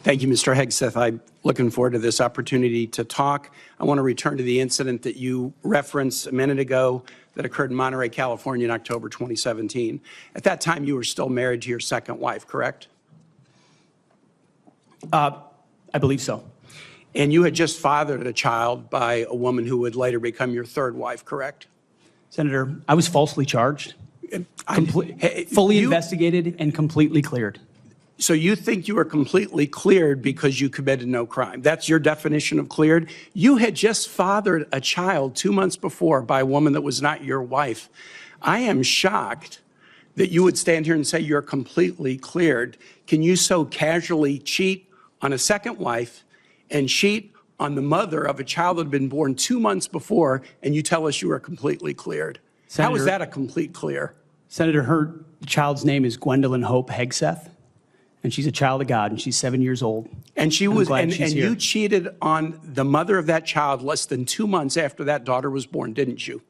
Thank you, Mr. Hagseth. I'm looking forward to this opportunity to talk. I want to return to the incident that you referenced a minute ago that occurred in Monterey, California in October 2017. At that time, you were still married to your second wife, correct? I believe so. And you had just fathered a child by a woman who would later become your third wife, correct? Senator, I was falsely charged, fully investigated, and completely cleared. So you think you were completely cleared because you committed no crime. That's your definition of cleared? You had just fathered a child 2 months before by a woman that was not your wife. I am shocked that you would stand here and say you're completely cleared. Can you so casually cheat on a second wife and cheat on the mother of a child that had been born 2 months before, and you tell us you are completely cleared? Senator, how is that a complete clear? Senator, her child's name is Gwendolyn Hope Hagseth, and she's a child of God, and she's 7 years old. And she was, and you cheated on the mother of that child less than 2 months after that daughter was born, didn't you?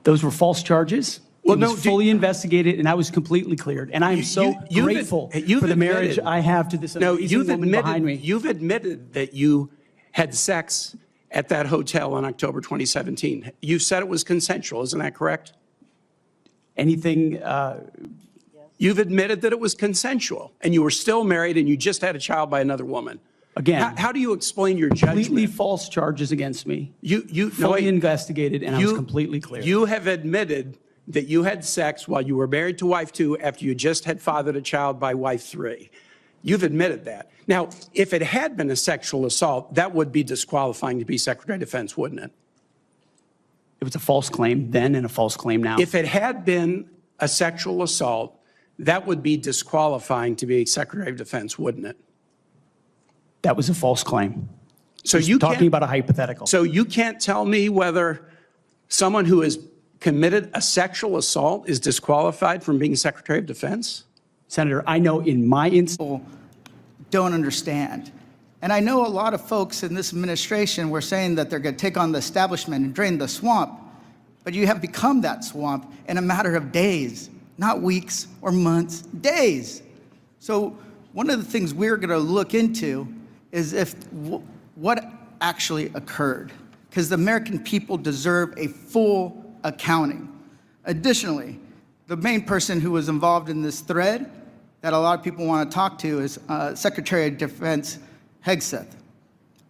Those were false charges. Well, it was fully investigated, and I was completely cleared. And I am so grateful for the marriage I have to this amazing woman behind me. You've admitted that you had sex at that hotel in October 2017. You said it was consensual, isn't that correct? Anything? You've admitted that it was consensual, and you were still married, and you just had a child by another woman. Again, how do you explain your judgment? Completely false charges against me. You fully investigated, and I was completely clear. You have admitted that you had sex while you were married to wife 2 after you just had fathered a child by wife 3. You've admitted that. Now, if it had been a sexual assault, that would be disqualifying to be Secretary of Defense, wouldn't it? It was a false claim then and a false claim now. If it had been a sexual assault, that would be disqualifying to be Secretary of Defense, wouldn't it? That was a false claim. So you talking about a hypothetical. So you can't tell me whether someone who has committed a sexual assault is disqualified from being Secretary of Defense? Senator, I know in my instance, don't understand. And I know a lot of folks in this administration were saying that they're going to take on the establishment and drain the swamp, but you have become that swamp in a matter of days, not weeks or months, days. So one of the things we're going to look into is what actually occurred, because the American people deserve a full accounting. Additionally, the main person who was involved in this thread that a lot of people want to talk to is Secretary of Defense Hagseth.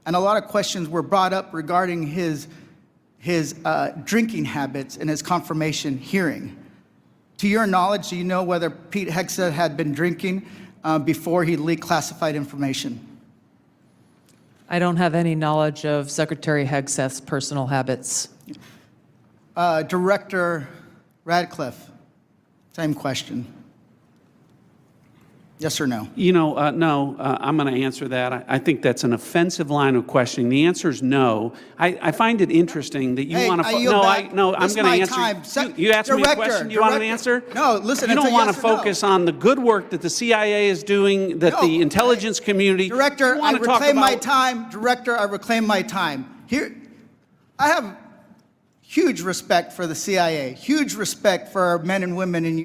And a lot of questions were brought up regarding his drinking habits in his confirmation hearing. To your knowledge, do you know whether Pete Hagseth had been drinking before he leaked classified information? I don't have any knowledge of Secretary Hagseth's personal habits. Director Radcliffe, same question. Yes or no? You know, no, I'm going to answer that. I think that's an offensive line of questioning. The answer is no. I find it interesting that you want to. No, I'm going to answer. You asked me a question. You want an answer? No, listen. You don't want to focus on the good work that the CIA is doing, that the intelligence community. Director, I reclaim my time. Director, I reclaim my time. Here, I have huge respect for the CIA, huge respect for our men and women in